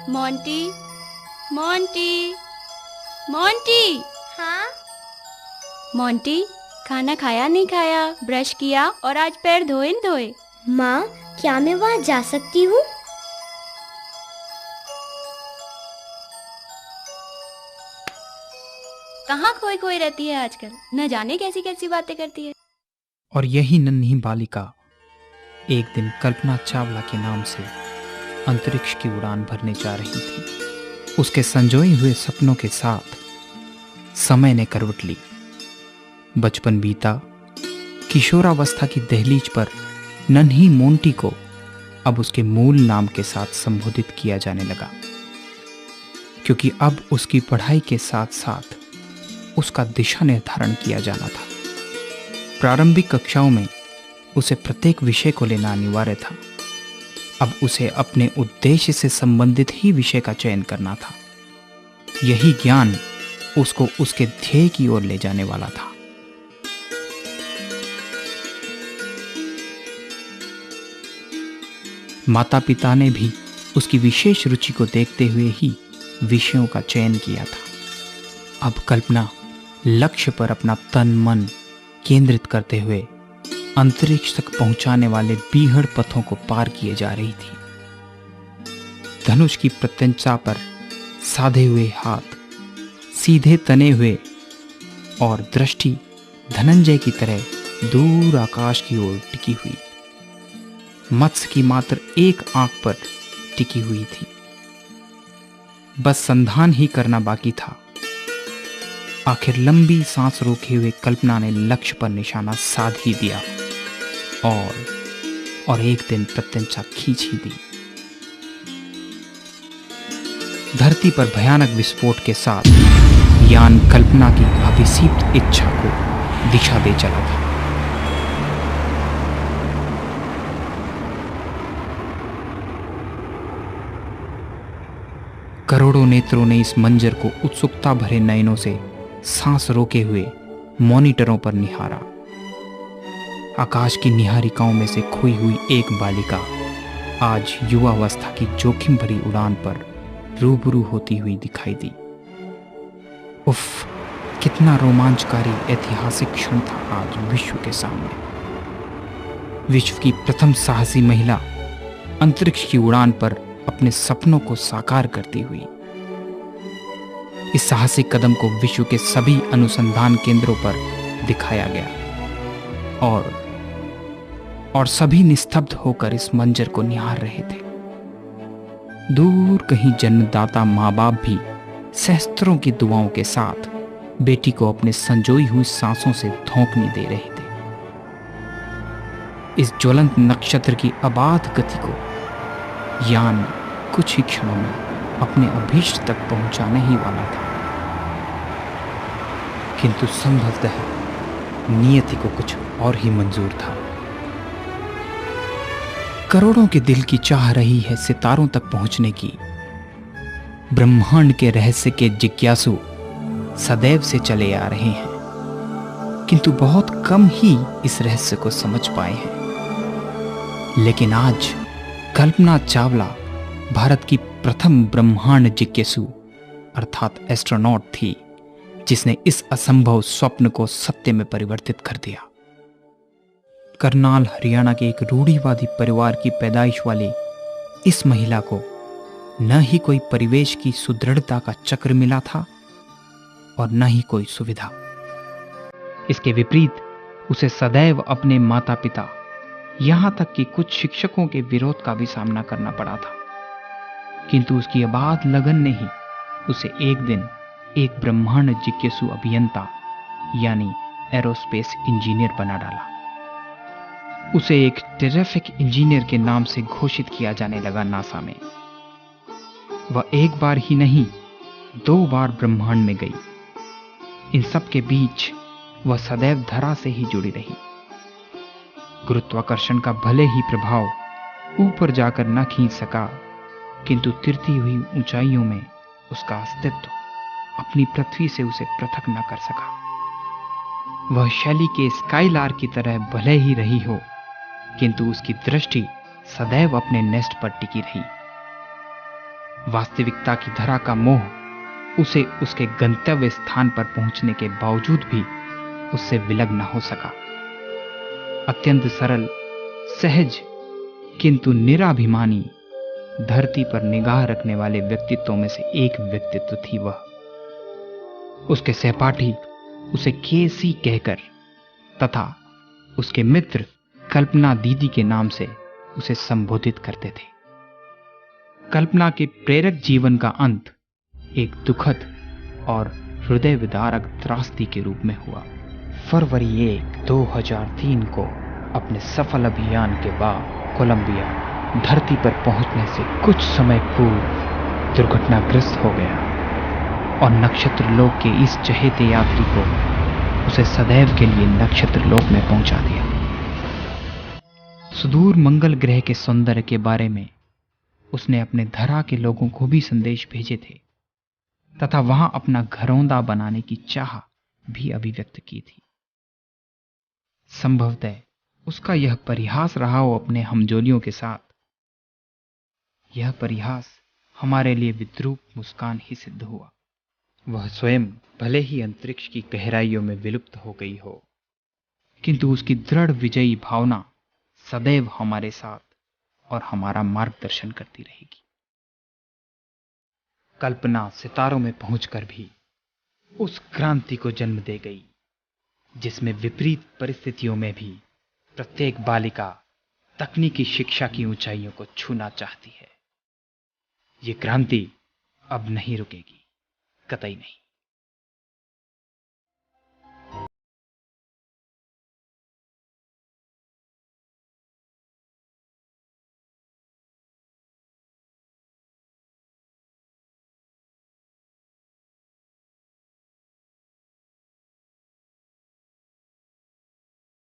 Monty, Monty, Monty. हाँ? Monty, खाना खाया नहीं खाया, ब्रश किया और आज पैर धोए न धोए? माँ, क्या मैं वहाँ जा सकती हूँ? कहाँ खोई खोई रहती है आजकल, न जाने कैसी कैसी बातें करती है। और यही नन्ही बालिका एक दिन कल्पना चावला के नाम से अंतरिक्ष की उड़ान भरने जा रही थी। उसके संजोए हुए सपनों के साथ समय ने करवट ली। बचपन बीता, किशोरावस्था की दहलीज पर नन्ही मोंटी को अब उसके मूल नाम के साथ संबोधित किया जाने लगा, क्योंकि अब उसकी पढ़ाई के साथ साथ उसका दिशा निर्धारण किया जाना था। प्रारंभिक कक्षाओं में उसे प्रत्येक विषय को लेना अनिवार्य था। अब उसे अपने उद्देश्य से संबंधित ही विषय का चयन करना था। यही ज्ञान उसको उसके ध्येय की ओर ले जाने वाला था। माता पिता ने भी उसकी विशेष रुचि को देखते हुए ही विषयों का चयन किया था। अब कल्पना लक्ष्य पर अपना तन मन केंद्रित करते हुए अंतरिक्ष तक पहुंचाने वाले बीहड़ पथों को पार किए जा रही थी। धनुष की प्रत्यंचा पर साधे हुए हाथ सीधे तने हुए और दृष्टि धनंजय की तरह दूर आकाश की ओर टिकी हुई। मत्स्य की मात्र एक आंख पर टिकी हुई थी। बस संधान ही करना बाकी था। आखिर लंबी सांस रोके हुए कल्पना ने लक्ष्य पर निशाना साध ही दिया और एक दिन प्रत्यंचा खींच ही दी। धरती पर भयानक विस्फोट के साथ यान कल्पना की अभिसीप्त इच्छा को दिशा दे चला था। करोड़ों नेत्रों ने इस मंजर को उत्सुकता भरे नयनों से सांस रोके हुए मॉनिटरों पर निहारा। आकाश की निहारिकाओं में से खोई हुई एक बालिका आज युवावस्था की जोखिम भरी उड़ान पर रूबरू होती हुई दिखाई दी। उफ, कितना रोमांचकारी ऐतिहासिक क्षण था आज विश्व के सामने। विश्व की प्रथम साहसी महिला अंतरिक्ष की उड़ान पर अपने सपनों को साकार करती हुई। इस साहसिक कदम को विश्व के सभी अनुसंधान केंद्रों पर दिखाया गया और सभी निस्तब्ध होकर इस मंजर को निहार रहे थे। दूर कहीं जन्मदाता माँ बाप भी सहस्त्रों की दुआओं के साथ बेटी को अपने संजोई हुई सांसों से धोंकने दे रहे थे। इस ज्वलंत नक्षत्र की अबाध गति को यान कुछ ही क्षणों में अपने अभीष्ट तक पहुंचाने ही वाला था, किंतु संभवतः नियति को कुछ और ही मंजूर था। करोड़ों के दिल की चाह रही है सितारों तक पहुंचने की। ब्रह्मांड के रहस्य के जिज्ञासु सदैव से चले आ रहे हैं, किंतु बहुत कम ही इस रहस्य को समझ पाए हैं। लेकिन आज कल्पना चावला भारत की प्रथम ब्रह्मांड जिज्ञासु अर्थात एस्ट्रोनॉट थी, जिसने इस असंभव स्वप्न को सत्य में परिवर्तित कर दिया। करनाल हरियाणा के एक रूढ़िवादी परिवार की पैदाइश वाली इस महिला को न ही कोई परिवेश की सुदृढ़ता का चक्र मिला था और न ही कोई सुविधा। इसके विपरीत उसे सदैव अपने माता पिता, यहां तक कि कुछ शिक्षकों के विरोध का भी सामना करना पड़ा था, किंतु उसकी अबाध लगन ने ही उसे एक दिन एक ब्रह्मांड जिज्ञासु अभियंता यानी एरोस्पेस इंजीनियर बना डाला। उसे एक टेरिफिक इंजीनियर के नाम से घोषित किया जाने लगा नासा में। वह एक बार ही नहीं 2 बार ब्रह्मांड में गई। इन सब के बीच वह सदैव धरा से ही जुड़ी रही। गुरुत्वाकर्षण का भले ही प्रभाव ऊपर जाकर न खींच सका, किंतु तिरती हुई ऊंचाइयों में उसका अस्तित्व अपनी पृथ्वी से उसे पृथक न कर सका। वह शैली के स्काईलार की तरह भले ही रही हो, किंतु उसकी दृष्टि सदैव अपने नेस्ट पर टिकी रही। वास्तविकता की धरा का मोह उसे उसके गंतव्य स्थान पर पहुंचने के बावजूद भी उससे विलग न हो सका। अत्यंत सरल, सहज किंतु निराभिमानी, धरती पर निगाह रखने वाले व्यक्तित्वों में से एक व्यक्तित्व थी वह। उसके सहपाठी उसे केसी कहकर तथा उसके मित्र कल्पना दीदी के नाम से उसे संबोधित करते थे। कल्पना के प्रेरक जीवन का अंत एक दुखद और हृदय विदारक त्रासदी के रूप में हुआ। फरवरी 1, 2003 को अपने सफल अभियान के बाद कोलंबिया धरती पर पहुंचने से कुछ समय पूर्व दुर्घटनाग्रस्त हो गया और नक्षत्र लोक के इस चहेते यात्री को उसे सदैव के लिए नक्षत्र लोक में पहुंचा दिया। सुदूर मंगल ग्रह के सौंदर्य के बारे में उसने अपने धरा के लोगों को भी संदेश भेजे थे तथा वहां अपना घरौंदा बनाने की चाह भी अभिव्यक्त की थी। संभवतः उसका यह परिहास रहा हो अपने हमजोलियों के साथ। यह परिहास हमारे लिए विद्रूप मुस्कान ही सिद्ध हुआ। वह स्वयं भले ही अंतरिक्ष की गहराइयों में विलुप्त हो गई हो, किंतु उसकी दृढ़ विजयी भावना सदैव हमारे साथ और हमारा मार्गदर्शन करती रहेगी। कल्पना सितारों में पहुंचकर भी उस क्रांति को जन्म दे गई जिसमें विपरीत परिस्थितियों में भी प्रत्येक बालिका तकनीकी शिक्षा की ऊंचाइयों को छूना चाहती है। ये क्रांति अब नहीं रुकेगी, कतई नहीं।